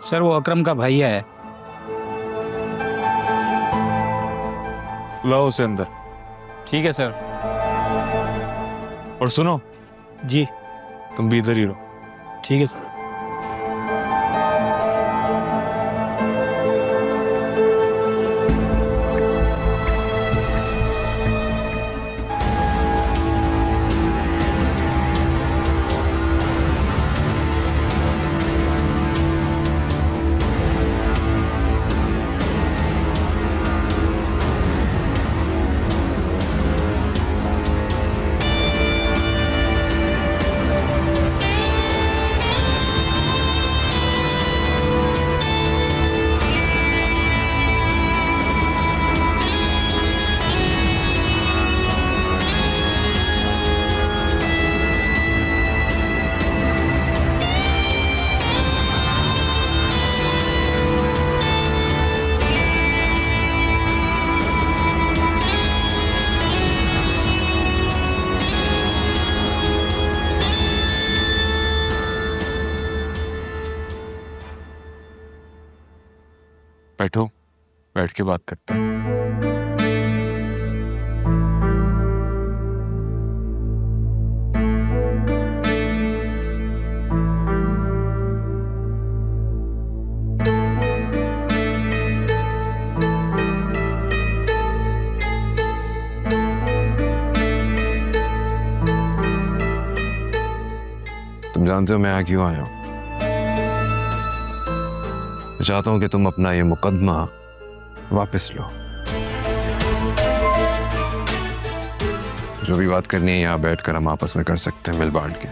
Sir वो अकरम का भैया है। लाओ उसे अंदर। ठीक है सर। और सुनो, जी तुम भी इधर ही रहो। ठीक है सर। बैठो, बैठ के बात करते हैं। तुम जानते हो मैं यहाँ क्यों आया हूँ? मैं चाहता हूं कि तुम अपना ये मुकदमा वापस लो। जो भी बात करनी है यहाँ बैठकर हम आपस में कर सकते हैं, मिल बांट के।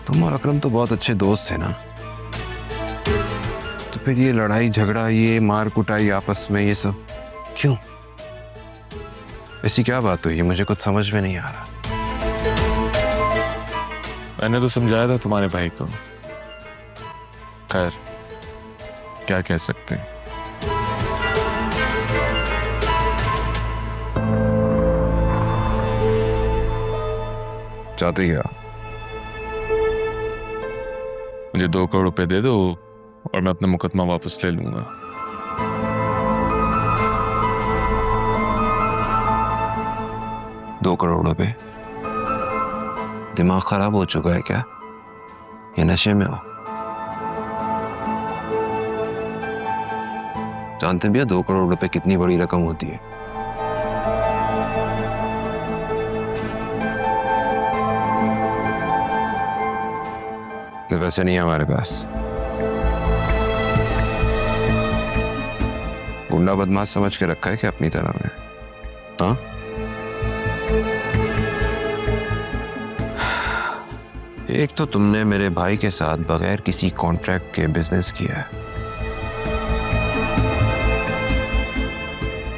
तुम और अकरम तो बहुत अच्छे दोस्त थे ना, तो फिर ये लड़ाई झगड़ा, ये मार कुटाई आपस में, ये सब क्यों? ऐसी क्या बात हुई? मुझे कुछ समझ में नहीं आ रहा। मैंने तो समझाया था तुम्हारे भाई को। खैर, क्या कह सकते हैं। चाहते क्या? मुझे 2 करोड़ रुपए दे दो और मैं अपना मुकदमा वापस ले लूंगा। $2 करोड़ रुपए? दिमाग खराब हो चुका है क्या? ये नशे में हो? जानते भी हो 2 करोड़ रुपए कितनी बड़ी रकम होती है? वैसे नहीं है हमारे पास। गुंडा बदमाश समझ के रखा है क्या अपनी तरह में? हाँ? एक तो तुमने मेरे भाई के साथ बगैर किसी कॉन्ट्रैक्ट के बिजनेस किया है।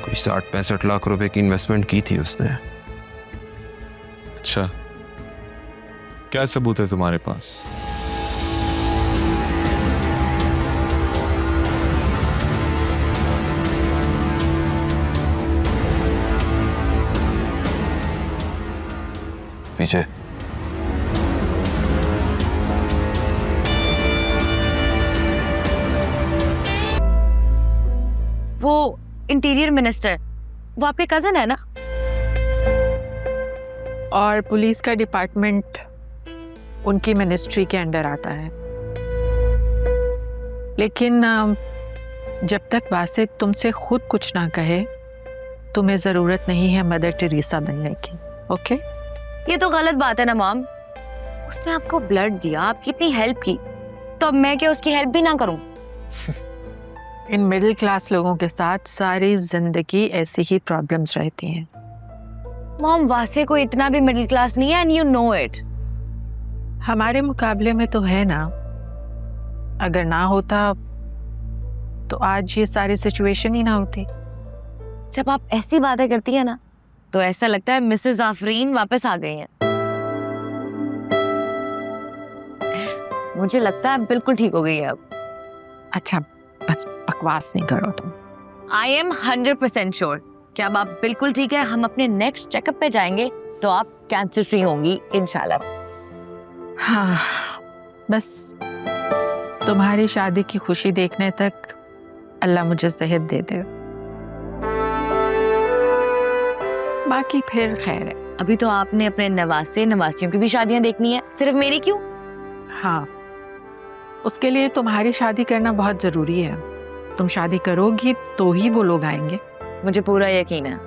कोई 60-65 लाख रुपए की इन्वेस्टमेंट की थी उसने। अच्छा, क्या सबूत है तुम्हारे पास? पीछे। वो इंटीरियर मिनिस्टर, वो आपके कजन है ना? और पुलिस का डिपार्टमेंट उनकी मिनिस्ट्री के अंडर आता है। लेकिन जब तक वासिक तुमसे खुद कुछ ना कहे, तुम्हें ज़रूरत नहीं है मदर टेरेसा बनने की। ओके? ये तो गलत बात है ना मॉम। उसने आपको ब्लड दिया, आपकी इतनी हेल्प की, तो अब मैं क्या उसकी हेल्प भी ना करूं? इन मिडिल क्लास लोगों के साथ सारी जिंदगी ऐसी ही प्रॉब्लम्स रहती हैं। मॉम, वासे को इतना भी मिडिल क्लास नहीं है एंड यू नो इट। हमारे मुकाबले में तो है ना। अगर ना होता तो आज ये सारी सिचुएशन ही ना होती। जब आप ऐसी बातें करती है ना, तो ऐसा लगता है मिसेस आफरीन वापस आ गई हैं। मुझे लगता है बिल्कुल ठीक हो गई है अब। अच्छा, बस बकवास नहीं करो तुम। आई एम 100% श्योर कि अब आप बिल्कुल ठीक है। हम अपने नेक्स्ट चेकअप पे जाएंगे तो आप कैंसर फ्री होंगी इंशाल्लाह। हाँ, बस तुम्हारी शादी की खुशी देखने तक अल्लाह मुझे सेहत दे दे, बाकी फिर खैर है। अभी तो आपने अपने नवासे नवासियों की भी शादियां देखनी है, सिर्फ मेरी क्यों? हाँ, उसके लिए तुम्हारी शादी करना बहुत जरूरी है। तुम शादी करोगी तो ही वो लोग आएंगे। मुझे पूरा यकीन है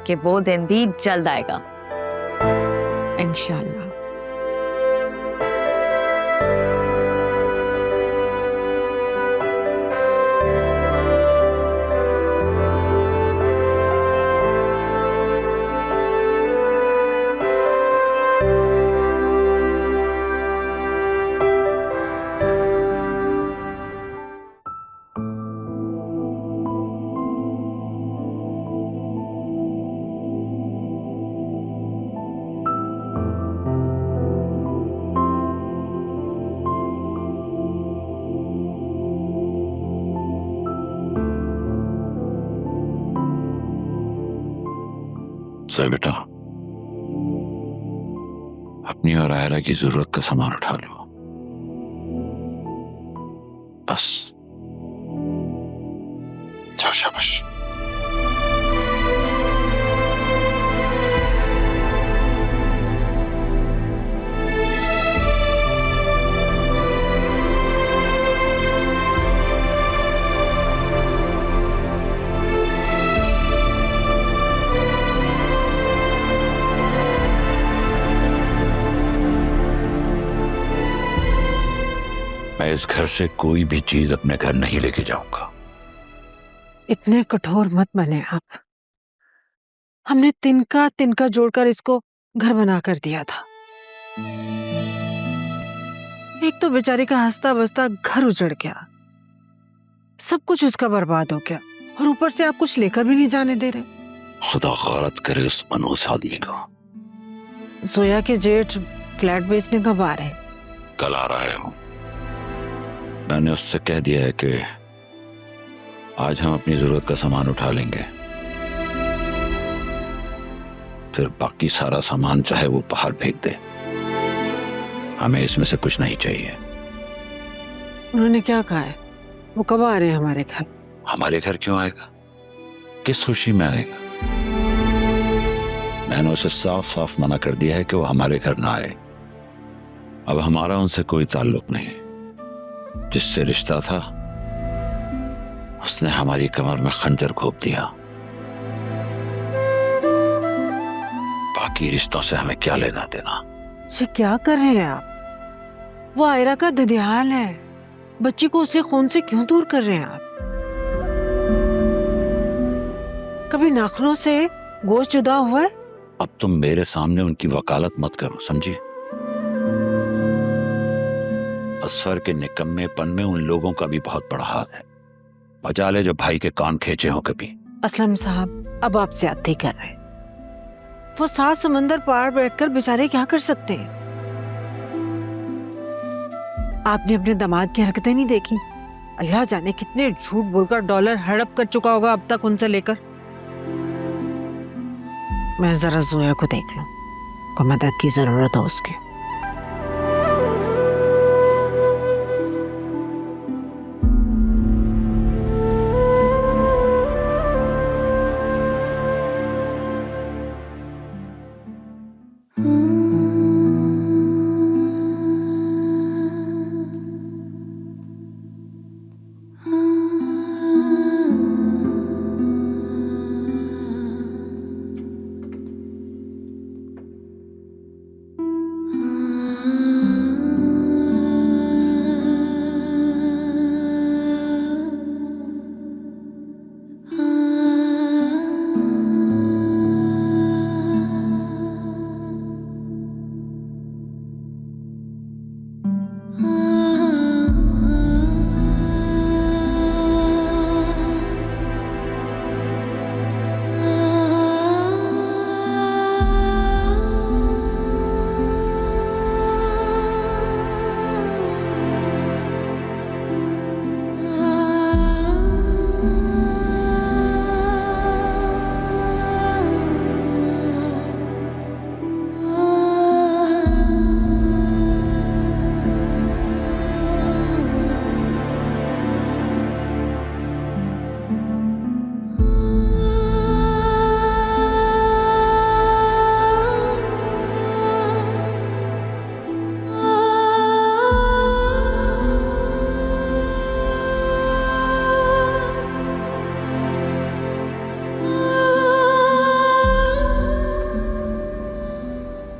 कि वो दिन भी जल्द आएगा। इंशाल्लाह। सही बेटा, अपनी और आयरा की जरूरत का सामान उठा लो, बस। जाओ, शाबाश। मैं इस घर से कोई भी चीज अपने घर नहीं लेके जाऊंगा। इतने कठोर मत बने आप। हमने तिनका तिनका जोड़कर इसको घर बना कर दिया था। एक तो बेचारे का हंसता बसता घर उजड़ गया, सब कुछ उसका बर्बाद हो गया, और ऊपर से आप कुछ लेकर भी नहीं जाने दे रहे। खुदा गौरत करे उस मनहूस आदमी को। जोया के जेठ फ्लैट बेचने कब आ रहे? कल आ रहा है। मैंने उससे कह दिया है कि आज हम अपनी जरूरत का सामान उठा लेंगे, फिर बाकी सारा सामान चाहे वो बाहर फेंक दे, हमें इसमें से कुछ नहीं चाहिए। उन्होंने क्या कहा है? वो कब आ रहे हैं हमारे घर? हमारे घर क्यों आएगा? किस खुशी में आएगा? मैंने उसे साफ साफ मना कर दिया है कि वो हमारे घर ना आए। अब हमारा उनसे कोई ताल्लुक नहीं। जिससे रिश्ता था उसने हमारी कमर में खंजर घोंप दिया। बाकी रिश्तों से हमें क्या लेना देना। ये क्या कर रहे हैं आप? वो आयरा का ददियाल है, बच्ची को उसके खून से क्यों दूर कर रहे हैं आप? कभी नाखूनों से गोश्त जुदा हुआ है? अब तुम मेरे सामने उनकी वकालत मत करो, समझी? असफर के निकम्मेपन में उन लोगों का भी बहुत बड़ा हाथ है। बचा ले जो भाई के कान खींचे हो कभी। असलम साहब, अब आप ज्यादती कर रहे हैं। वो 7 समंदर पार बैठकर बेचारे क्या कर सकते हैं? आपने अपने दामाद की हरकतें नहीं देखी? अल्लाह जाने कितने झूठ बोलकर डॉलर हड़प कर चुका होगा अब तक उनसे लेकर। मैं जरा जोया को देख लूं, को मदद की जरूरत हो उसके।